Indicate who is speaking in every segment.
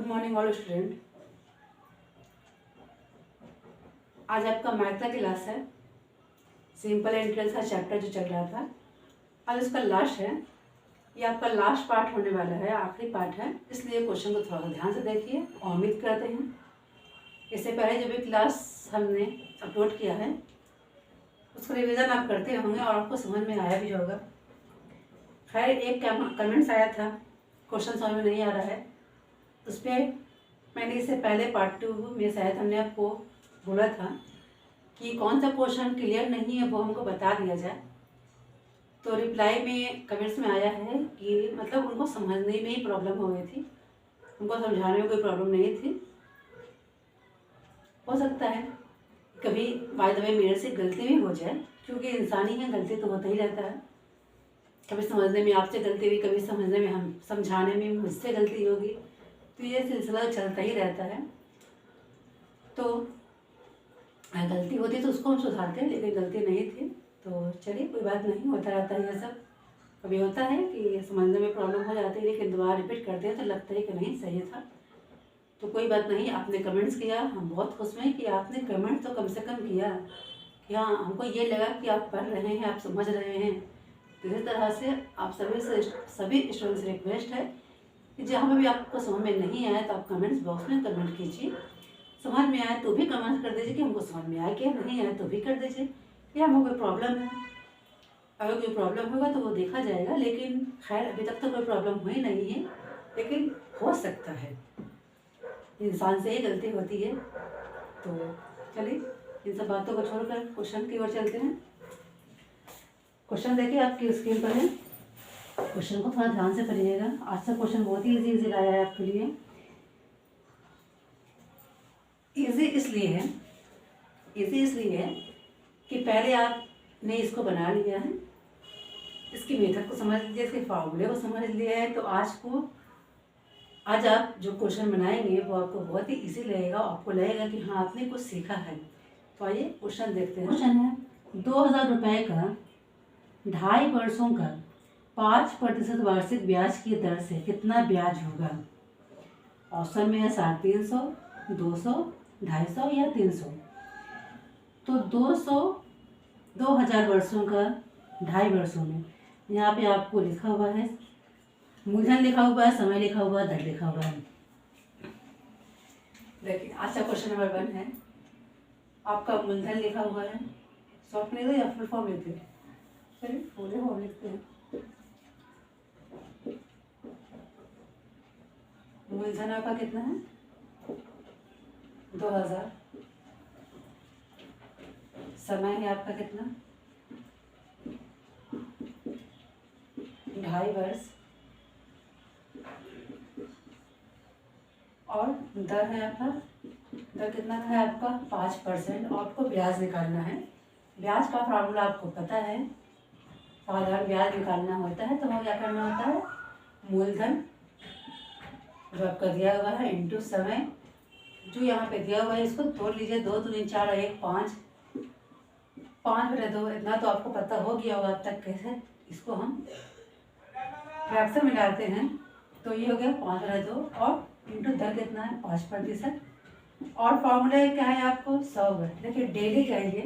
Speaker 1: Good morning all student. आज आपका math का क्लास है। सिंपल एंट्रेंस का चैप्टर जो चल रहा था आज उसका लास्ट है। ये आपका लास्ट पार्ट होने वाला है, आखिरी पार्ट है, इसलिए क्वेश्चन को थोड़ा ध्यान से देखिए और उम्मीद करते हैं इससे पहले जो भी क्लास हमने अपलोड किया है उसका रिवीजन आप करते होंगे और आपको समझ में आया भी होगा। खैर एक कमेंट्स आया था क्वेश्चन समझ में नहीं आ रहा है, उस पर मैंने इससे पहले पार्ट 2 में शायद हमने आपको बोला था कि कौन सा क्वेश्चन क्लियर नहीं है वो हमको बता दिया जाए। तो रिप्लाई में कमेंट्स में आया है कि मतलब उनको समझने में ही प्रॉब्लम हो गई थी, उनको समझाने में कोई प्रॉब्लम नहीं थी। हो सकता है कभी बाय द वे मेरे से गलती भी हो जाए, क्योंकि इंसानी है, गलती तो होता ही रहता है। कभी समझने में आपसे गलती हुई, कभी समझने में हम समझाने में मुझसे गलती होगी, तो ये सिलसिला चलता ही रहता है। तो गलती होती तो उसको हम सुधारते हैं, लेकिन गलती नहीं थी तो चलिए कोई बात नहीं, होता रहता है। ये सब कभी होता है कि समझने में प्रॉब्लम हो जाती है, लेकिन दोबारा रिपीट करते हैं तो लगता है कि नहीं सही था। तो कोई बात नहीं, आपने कमेंट्स किया, हम बहुत खुश हैं कि आपने कमेंट तो कम से कम किया कि हाँ हमको ये लगा कि आप पढ़ रहे हैं, आप समझ रहे हैं। तो इसी तरह से आप सभी स्टूडेंट्स से रिक्वेस्ट है कि जहाँ पर भी आपको समझ में नहीं आया तो आप कमेंट्स बॉक्स में कमेंट कीजिए। समझ में आए तो भी कमेंट कर दीजिए कि हमको समझ में आया, क्या नहीं आया तो भी कर दीजिए कि हमको कोई प्रॉब्लम है। अगर कोई प्रॉब्लम होगा तो वो देखा जाएगा, लेकिन खैर अभी तक तो कोई प्रॉब्लम हुई नहीं है, लेकिन हो सकता है, इंसान से ही गलती होती है। तो चलिए इन सब बातों को छोड़कर क्वेश्चन की ओर चलते हैं। क्वेश्चन देखिए आपकी स्क्रीन पर है, क्वेश्चन को थोड़ा ध्यान से पढ़िएगा। आज का क्वेश्चन बहुत ही इजी लाया है आपके लिए। इजी इसलिए है कि पहले आपने इसको बना लिया है, इसकी मेथड को समझ लीजिए, इसके फार्मूले को समझ लिया है। तो आज आप जो क्वेश्चन बनाएंगे वो आपको बहुत ही इजी लगेगा, आपको लगेगा कि हाँ आपने कुछ सीखा है। तो आइए क्वेश्चन देखते हैं। क्वेश्चन है 2000 रुपये का 2.5 वर्षों का 5% वार्षिक ब्याज की दर से कितना ब्याज होगा। ऑप्शन में है 350, 200, 250 या 300। तो 2000 वर्षों का 2.5 वर्षों में यहाँ पे आपको लिखा हुआ है, मूलधन लिखा हुआ है, समय लिखा हुआ है, दर लिखा हुआ है। देखिए अच्छा क्वेश्चन नंबर 1 है, आपका मूलधन लिखा हुआ है। शॉर्ट में लिख दो या फुल फॉर्म लिखते हैं? चलिए फुल फॉर्म लिखते हैं। मूलधन आपका कितना है? 2000। समय है आपका कितना? 2.5 वर्ष। और दर है आपका, दर कितना है आपका? 5%। और आपको ब्याज निकालना है। ब्याज का फार्मूला आपको पता है, साधारण ब्याज निकालना होता है तो वो क्या करना होता है, मूलधन जो आपका दिया हुआ है इंटू समय जो यहाँ पे दिया हुआ है, इसको तोड़ लीजिए। 2 3 4 1 5, 5/2, इतना तो आपको पता हो गया होगा अब तक कैसे इसको हम फ्रैक्शन में डालते हैं। तो ये हो गया 5/2 और इंटू दर कितना है? 5%। और फॉर्मूला क्या है आपको? 100 वर्ड। देखिए डेली कहिए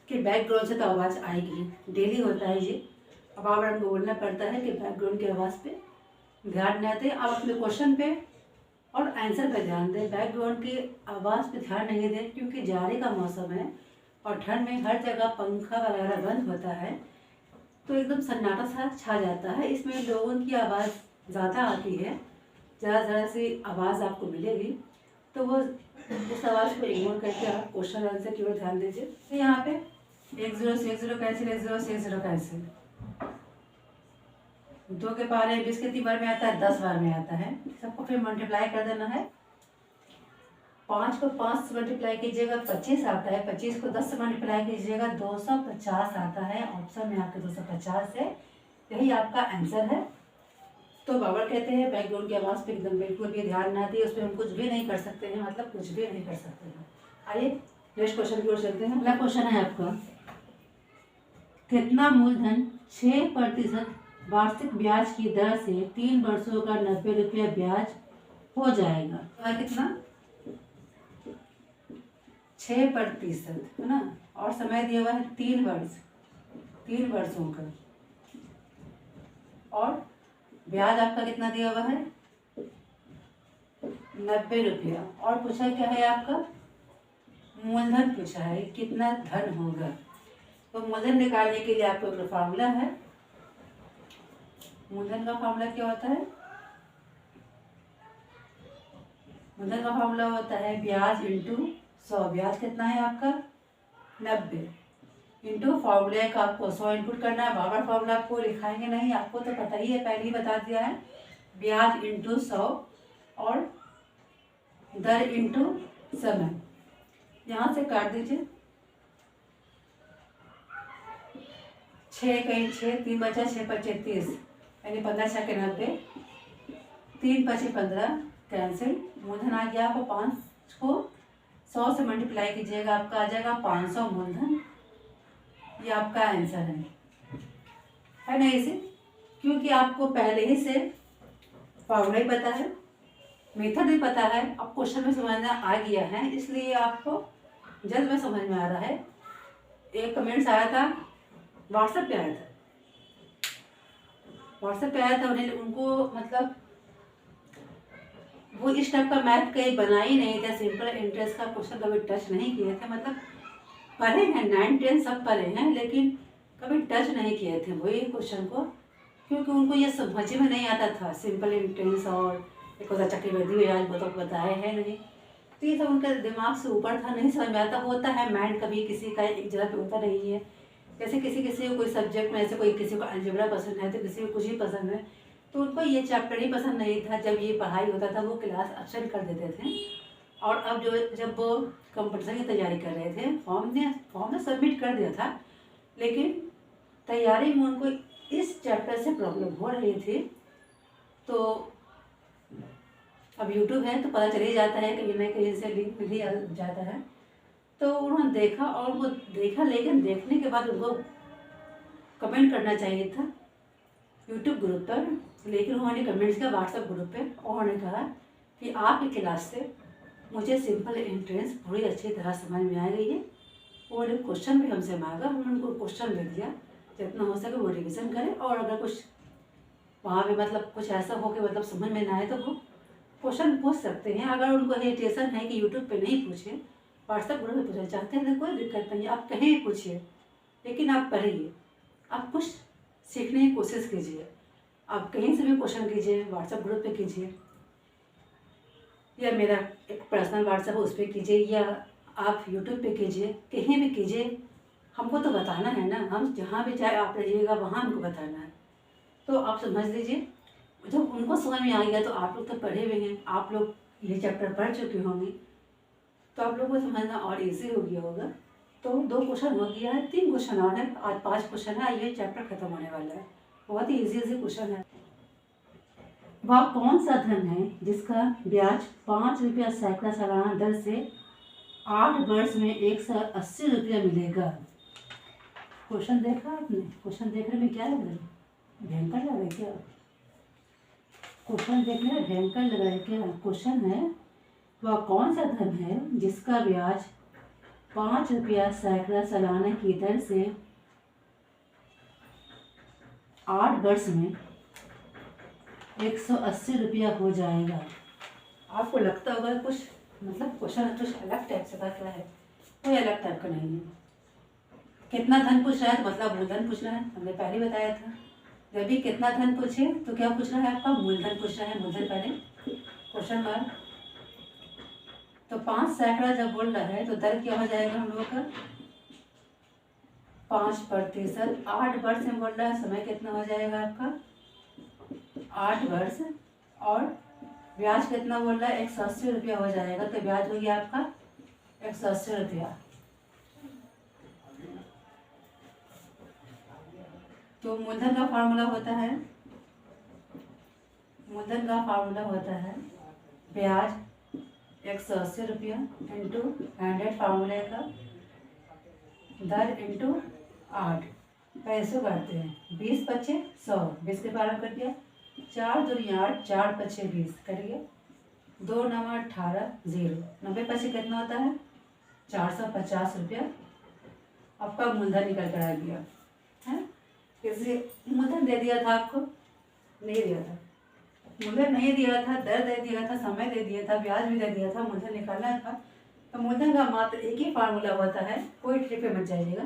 Speaker 1: कि बैकग्राउंड से तो आवाज़ आएगी, डेली होता है ये। अब आप हमको बोलना पड़ता है कि बैकग्राउंड की आवाज़ पे ध्यान न दें, आप अपने क्वेश्चन पे और आंसर पे ध्यान दें। बैकग्राउंड की आवाज़ पे ध्यान नहीं दें, क्योंकि जाड़े का मौसम है और ठंड में हर जगह पंखा वगैरह बंद होता है तो एकदम सन्नाटा सा छा जाता है। इसमें लोगों की आवाज़ ज़्यादा आती है, ज़रा सी आवाज़ आपको मिलेगी, तो वो उस आवाज़ को इग्नोर करके आप क्वेश्चन आंसर की ओर ध्यान दीजिए। तो यहाँ पे 10 से 10 कैंसिल, 10 से 10 कैंसिल। 2 के पावर 20 कितनी बार में आता है? 10 बार में आता है। सबको फिर मल्टीप्लाई कर देना है। 5 को 5 से मल्टीप्लाई कीजिएगा 25 आता है, 25 को 10 से मल्टीप्लाई कीजिएगा 250 आता है। ऑप्शन में आपके 250 है, यही आपका आंसर है। तो बाबर कहते हैं बैकग्राउंड की आवाज़ पे एकदम बिल्कुल भी ध्यान ना दिए, उस पर हम कुछ भी नहीं कर सकते हैं, मतलब कुछ भी नहीं कर सकते हैं। आइए नेक्स्ट क्वेश्चन की ओर चलते हैं। अगला क्वेश्चन है आपका, कितना मूलधन 6% वार्षिक ब्याज की दर से 3 वर्षों का 90 रुपया ब्याज हो जाएगा। और कितना 6% है ना। और समय दिया हुआ है 3 वर्ष, 3 वर्षों का। और ब्याज आपका कितना दिया हुआ है 90 रुपया। और पूछा क्या है आपका मूलधन पूछा है, कितना धन होगा। तो मूलधन निकालने के लिए आपको एक फार्मूला है। मूलधन का फार्मूला क्या होता है, मूलधन का फार्मूला होता है ब्याज इंटू 100। ब्याज कितना है आपका 90 इंटू फार्मूले का आपको 100 इनपुट करना है। बार बार फार्मूला आपको लिखाएंगे नहीं, आपको तो पता ही है, पहले ही बता दिया है। ब्याज इंटू 100 और दर इंटू समय। यहाँ से काट दीजिए, 6 कहीं 6, 3 बचा, 6 पचे 30, यानी 15 6 के 90, 3 पचे 15 कैंसिल। मूलधन आ गया आपको 5 को 100 से मल्टीप्लाई कीजिएगा, आपका आ जाएगा 500 मूलधन। ये आपका आंसर है ना इसे, क्योंकि आपको पहले ही से फार्मूला ही पता है, मेथड भी पता है, अब क्वेश्चन में समझना आ गया है, इसलिए आपको जल्द में समझ में आ रहा है। एक कमेंट्स आया था, व्हाट्सएप पे आया था, व्हाट्सएप पे आया था, उन्हें उनको मतलब वो इस टाइप का मैथ कहीं बना ही नहीं था, सिंपल इंटरेस्ट का क्वेश्चन कभी टच नहीं किए थे। मतलब पढ़े हैं 9 10 सब पढ़े हैं, लेकिन कभी टच नहीं किए थे वो ये क्वेश्चन को, क्योंकि उनको ये समझ में नहीं आता था। सिंपल इंटरेस्ट और एक होता चक्रवृद्धि ब्याज, वो तो बताए है नहीं, तो ये सब उनके दिमाग से ऊपर था, नहीं समझ में आता। होता है माइंड कभी किसी का एक जगह पे होता नहीं है। जैसे किसी किसी को कोई सब्जेक्ट में, ऐसे कोई किसी को अलजेब्रा पसंद है तो किसी को कुछ ही पसंद है, तो उनको ये चैप्टर ही पसंद नहीं था। जब ये पढ़ाई होता था वो क्लास अब्सेंट कर देते थे। और अब जब वो कंपटीशन की तैयारी कर रहे थे, फॉर्म ने सबमिट कर दिया था, लेकिन तैयारी में उनको इस चैप्टर से प्रॉब्लम हो रही थी। तो अब यूट्यूब है तो पता चल ही जाता है, कहीं ना कहीं से लिंक मिल ही जाता है। तो उन्होंने देखा, और वो देखा, लेकिन देखने के बाद उनको कमेंट करना चाहिए था यूट्यूब ग्रुप पर, लेकिन उन्होंने कमेंट्स किया व्हाट्सएप ग्रुप पे। उन्होंने कहा कि आपकी क्लास से मुझे सिंपल इंट्रेंस पूरी अच्छी तरह समझ में आ गई है। उन्होंने क्वेश्चन भी हमसे मांगा, हमने उनको क्वेश्चन भी दिया, जितना हो सके वो रिविज़न करें। और अगर कुछ वहाँ भी मतलब कुछ ऐसा हो कि मतलब समझ में ना आए तो वो क्वेश्चन पूछ सकते हैं। अगर उनको हेजिटेशन है कि यूट्यूब पे नहीं पूछे, व्हाट्सएप ग्रुप में पूछना चाहते हैं तो कोई दिक्कत नहीं है, आप कहीं भी पूछिए, लेकिन आप पढ़िए, आप कुछ सीखने की कोशिश कीजिए। आप कहीं से भी क्वेश्चन कीजिए, व्हाट्सएप ग्रुप पे कीजिए, या मेरा एक पर्सनल व्हाट्सएप है उस पर कीजिए, या आप यूट्यूब पे कीजिए, कहीं भी कीजिए। हमको तो बताना है ना, हम जहाँ भी चाहे आप रहिएगा वहाँ हमको बताना है। तो आप समझ लीजिए, जब उनको समझ में आ गया तो आप लोग तो पढ़े हुए हैं, आप लोग ये चैप्टर पढ़ चुके होंगे, तो आप लोगों को समझना और इजी हो गया होगा। तो 2 क्वेश्चन हो गया है, 3 क्वेश्चन और है, आज 5 क्वेश्चन है, ये चैप्टर खत्म होने वाला है। बहुत ही इजी क्वेश्चन है। वह कौन सा धन है जिसका ब्याज 5 रुपया सैकड़ा सालाना दर से 8 वर्ष में 180 रुपया मिलेगा। क्वेश्चन देखा आपने? क्वेश्चन देखने में क्या लग रहा है, भयंकर लग रहा है क्या? क्वेश्चन देखने में भयंकर लग रहा है क्या? क्वेश्चन है वह कौन सा धन है जिसका ब्याज 5 रुपया सैकड़ा सालाना की दर से 8 वर्ष में 180 रुपया हो जाएगा। आपको लगता होगा कुछ मतलब क्वेश्चन कुछ अलग टाइप से लग रहा है, कोई अलग टाइप का नहीं है। कितना धन पूछ रहा है तो मतलब मूलधन पूछ रहा है, हमने पहले बताया था। जब भी कितना धन पूछे तो क्या पूछ रहा है आपका मूलधन पूछ रहा है, मूलधन पहले क्वेश्चन मार्क। तो 5 सैकड़ा जब बोल रहा है तो दर क्या हो जाएगा हम लोगों का 5%। 8 वर्ष में बोल रहा है, समय कितना हो जाएगा आपका 8 वर्ष, और ब्याज कितना बोल रहा है 180 रुपया हो जाएगा। तो ब्याज हो गया आपका 180 रुपया। तो मूलधन का फार्मूला होता है, मूलधन का फार्मूला होता है ब्याज 180 रुपया इंटू 100 फार्मूले का दर इंटू 8। पैसे करते हैं 20 पचे 100, 20 के 12 कर दिया, 4 दूनी 8, 4 पचे 20 करिए, 2 9 18 0, 90 पैसे कितना होता है? 450 रुपया आपका मूलधन निकल कर आ गया है। इसलिए मूलधन दे दिया था आपको? नहीं दिया था। मूलधन नहीं दिया था, दर दे दिया था, समय दे दिया था, ब्याज भी दे दिया था, मूलधन निकालना था। तो मूलधन का मात्र एक ही फार्मूला होता है, कोई ट्रिक पे मत जाइएगा।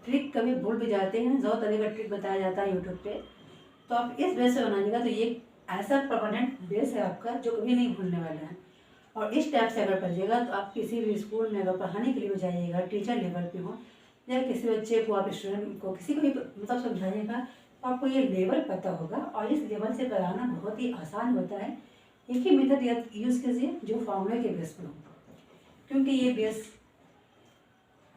Speaker 1: ट्रिक कभी भूल भी जाते हैं, 100 तरह का ट्रिक बताया जाता है यूट्यूब पे। तो आप इस बेस से बनाइएगा तो ये ऐसा परमानेंट बेस है आपका जो कभी नहीं भूलने वाला है। और इस टाइप से अगर पढ़िएगा तो आप किसी भी स्कूल में अगर पढ़ाने के लिए हो जाइएगा, टीचर लेवल पे हो या किसी बच्चे को आप स्टूडेंट को किसी को भी मतलब समझाइएगा तो आपको ये लेवल पता होगा। और इस लेवल से कराना बहुत ही आसान होता है। एक ही मेथड यूज़ कीजिए जो फार्मूले के बेस पर हो, क्योंकि ये बेस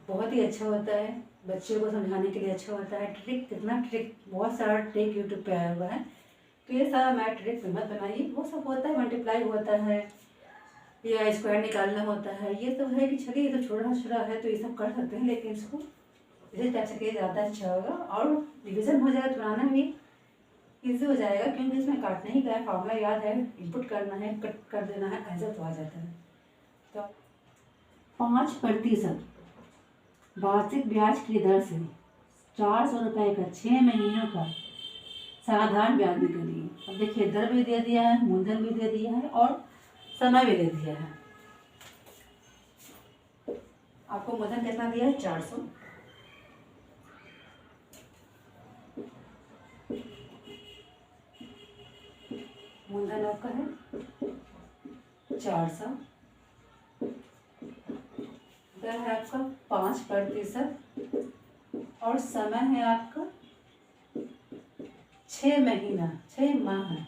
Speaker 1: बहुत ही अच्छा होता है, बच्चे को समझाने के लिए अच्छा होता है। ट्रिक कितना ट्रिक, बहुत सारा ट्रिक यूट्यूब पे आया हुआ है। तो ये सारा मैं ट्रिक मत बनाइए, वो सब होता है, मल्टीप्लाई होता है या स्क्वायर निकालना होता है। ये तो है कि चलिए ये तो छोटा छोटा है तो ये सब कर सकते हैं, लेकिन इसको इसी टाइप से किया ज़्यादा अच्छा होगा और रिविज़न हो जाएगा, बनाना भी ईजी हो जाएगा, क्योंकि इसमें काटना ही का है, फार्मूला याद है, इनपुट करना है, कट कर देना है, ऐसा तो आ जाता है। तो 5% वार्षिक ब्याज की दर से 400 रुपये का 6 महीनों का साधारण ब्याज निकलिए। अब देखिए दर भी दे दिया है, मूलधन भी दे दिया है और समय भी दे दिया है। आपको मूलधन कितना दिया है? 400। मूलधन आपका है 400, दर है आपका 5% और समय है आपका 6 महीना, 6 माह है।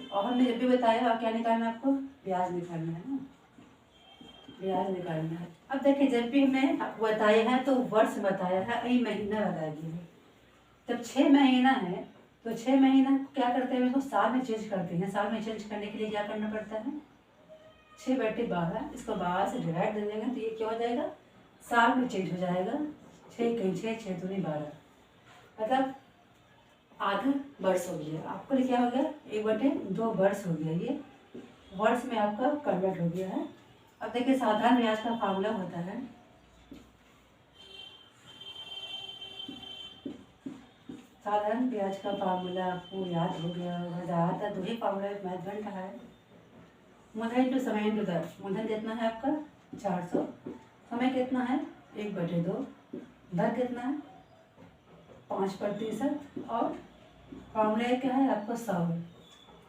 Speaker 1: और हमने जब भी बताया क्या निकालना है आपको? ब्याज निकालना है ना, ब्याज निकालना है। अब देखिए जब भी हमने आपको बताया है तो वर्ष बताया है, यही महीना बता दिए। जब 6 महीना है तो 6 महीना क्या करते हैं, इसको साल में चेंज करते हैं। साल में चेंज करने के लिए क्या करना पड़ता है? 6/12, इसको 12 से डिवाइड दे देंगे तो ये क्या हो जाएगा? साल में चेंज हो जाएगा। 6 कहीं 6, 6 दूनी 12, मतलब आधा वर्ष हो गया। आपको क्या हो गया? 1/2 वर्ष हो गया। ये वर्ष में आपका कन्वर्ट हो गया है। अब देखिए साधारण ब्याज का फार्मूला होता है, साधारण ब्याज का फार्मूला आपको याद हो गया होगा। ज़्यादातर 2 ही फार्मूला मैथ बन रहा है। मूलधन इंटू समय इंटू दर। मूलधन कितना है आपका? 400। समय कितना है? 1/2। दर कितना है? 5% और फार्मूला क्या है आपको? 100 है।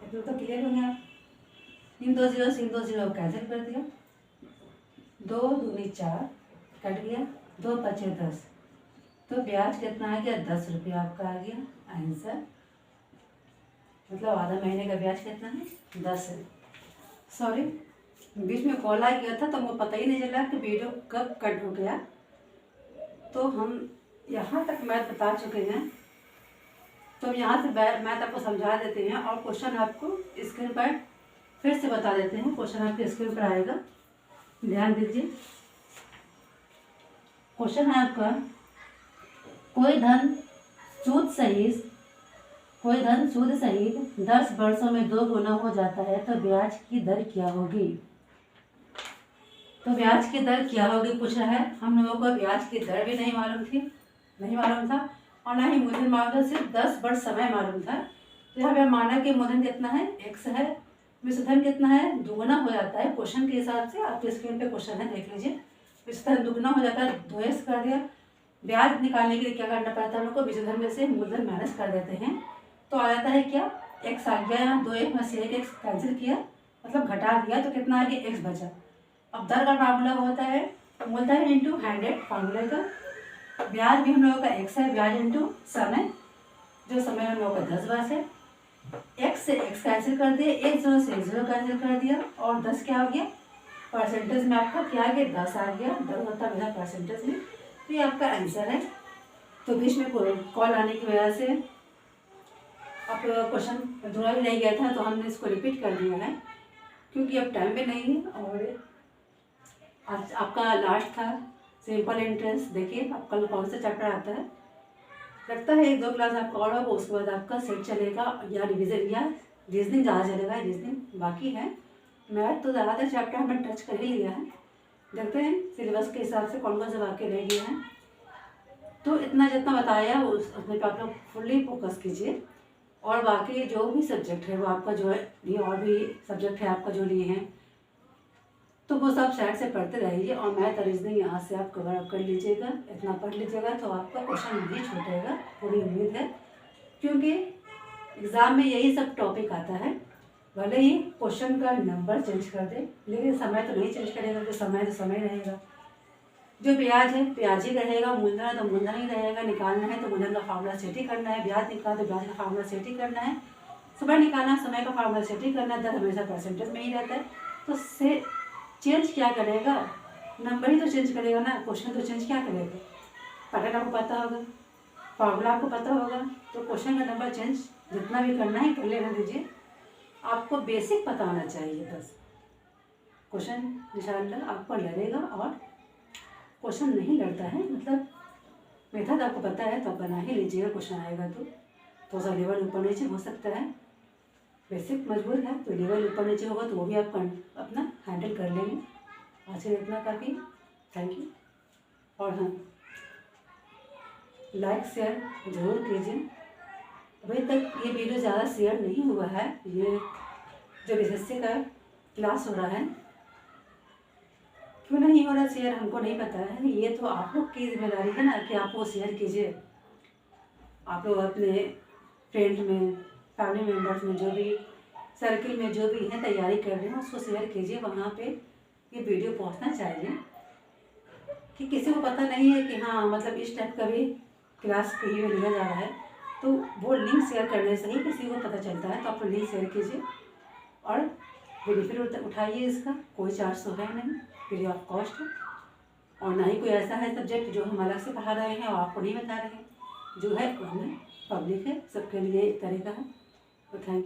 Speaker 1: इतना तो क्लियर होंगे आप। इन 2 जीरो से इन 2 जीरो कैंसिल कर दिया, 2 दूनी 4 कट गया, 2 पचे 10, तो ब्याज कितना आ गया? 10 रुपया आपका आ गया आंसर। मतलब आधा महीने का ब्याज कितना है? 10 है। सॉरी बीच में कॉल आ गया था तो मुझे पता ही नहीं चला कि वीडियो कब कट हो गया। तो हम यहाँ तक मैथ बता चुके हैं, तो हम यहाँ से मैथ आपको समझा देते हैं और क्वेश्चन आपको स्क्रीन पर फिर से बता देते हैं। क्वेश्चन आपके स्क्रीन पर आएगा, ध्यान दीजिए। क्वेश्चन है आपका, कोई धन सूद सहित 10 वर्षों में 2 गुना हो जाता है तो ब्याज की दर क्या होगी? तो ब्याज की दर क्या होगी पूछा है। हम लोगों को ब्याज की दर भी नहीं मालूम था और ना ही मूलधन मालूम था, सिर्फ 10 वर्ष समय मालूम था। तो यहाँ पे माना कि मूलधन कितना है? x है, विशुद्धन कितना है? दुगुना हो जाता है। क्वेश्चन के हिसाब से आपके स्क्रीन पे क्वेश्चन है, देख लीजिए। विशुद्धन दुगुना हो जाता है, 2x कर दिया। ब्याज निकालने के लिए क्या करना पड़ता है हम लोग को? विशुद्धन में से मूलधन माइनस कर देते हैं तो आ जाता है क्या? x आ गया। यहाँ 2x में से 1x कैंसिल किया, मतलब घटा दिया, तो कितना आ गया? x बचा। अब दर का फार्मूला होता है मूलधन इंटू 100 फार्मूले का। ब्याज भी हम लोगों का x है, ब्याज इंटू समय, जो समय हम लोगों का 10 वर्ष है। x से x कैंसिल कर दिया, 1 0 से 0 कैंसिल कर दिया और 10 क्या हो गया? परसेंटेज में आपका क्या आ गया? 10 आ गया। 10 होता है परसेंटेज में, तो ये आपका आंसर है। तो बीच में कॉल आने की वजह से आप क्वेश्चन अधूरा भी नहीं गया था तो हमने इसको रिपीट कर दिया है, क्योंकि अब टाइम पे नहीं है। और आज आपका लास्ट था सिंपल इंटरेस्ट। देखिए अब कल कौन सा चैप्टर आता है, लगता है 1-2 क्लास आपका और होगा, उसके बाद आपका सेट चलेगा या रिविजन या रीजनिंग ज़्यादा चलेगा। रीजनिंग बाकी है मैथ तो ज़्यादातर चैप्टर हमने टच कर ही लिया है। देखते हैं सिलेबस के हिसाब से कौन कौन से वाक्य रह गए हैं। तो इतना जितना बताया उसमें पे आप लोग फुल्ली फोकस कीजिए। और बाकी जो भी सब्जेक्ट है वो आपका जो है ये और भी सब्जेक्ट है आपका जो लिए हैं तो वो सब साइड से पढ़ते रहिए। और मैथ और रीजनिंग यहाँ से आप कवर अप कर लीजिएगा। इतना पढ़ लीजिएगा तो आपका क्वेश्चन नहीं छूटेगा, पूरी उम्मीद है। क्योंकि एग्ज़ाम में यही सब टॉपिक आता है। भले ही क्वेश्चन का नंबर चेंज कर दे लेकिन समय तो नहीं चेंज करेगा, जो समय तो समय रहेगा। जो ब्याज है ब्याज ही रहेगा, मूलधन है तो मूलधन ही रहेगा। निकालना है तो मूलधन का फार्मूला सेट ही करना है, ब्याज निकालना तो ब्याज का फार्मूला सेट ही करना है, समय निकालना समय का फार्मूला सेट ही करना है। दर हमेशा परसेंटेज में ही रहता है। तो से चेंज क्या करेगा, नंबर ही तो चेंज करेगा ना, क्वेश्चन तो चेंज क्या करेगा। पैटर्न आपको पता होगा, फार्मूला आपको पता होगा, तो क्वेश्चन का नंबर चेंज जितना भी करना है कर लेना दीजिए। आपको बेसिक पता होना चाहिए बस। क्वेश्चन इंशाअल्लाह आपको लड़ेगा। और क्वेश्चन नहीं लड़ता है मतलब मेथड आपको पता है तो आप बना ही लीजिएगा। क्वेश्चन आएगा तो थोड़ा सा लेवल ऊपर नीचे हो सकता है, बेसिक मजबूत है तो लेवल ऊपर नीचे होगा तो वो भी आप अपना हैंडल कर लेंगे। आज के इतना काफ़ी, थैंक यू। और हाँ, लाइक शेयर ज़रूर कीजिए। अभी तक ये वीडियो ज़्यादा शेयर नहीं हुआ है। ये जो SSC का क्लास हो रहा है क्यों नहीं हो रहा शेयर हमको नहीं पता है। ये तो आप लोग की जिम्मेदारी है ना कि आप वो शेयर कीजिए। आप लोग अपने फ्रेंड में, फैमिली मेम्बर्स में, जो भी सर्किल में जो भी हैं तैयारी कर रहे हैं उसको शेयर कीजिए। वहाँ पे ये वीडियो पहुँचना चाहिए कि किसी को पता नहीं है कि हाँ मतलब इस टाइप का भी क्लास कहीं में लिया जा रहा है। तो वो लिंक शेयर करने से ही किसी को पता चलता है। तो आप लिंक शेयर कीजिए और बेनिफिट उठाइए। इसका कोई चार्ज तो है नहीं, फ्री ऑफ कॉस्ट है। और ना ही कोई ऐसा है सब्जेक्ट जो हम अलग से पढ़ा रहे हैं और आपको नहीं बता रहे हैं। जो है वो हमें पब्लिक है, सबके लिए एक तरह का है। तो थैंक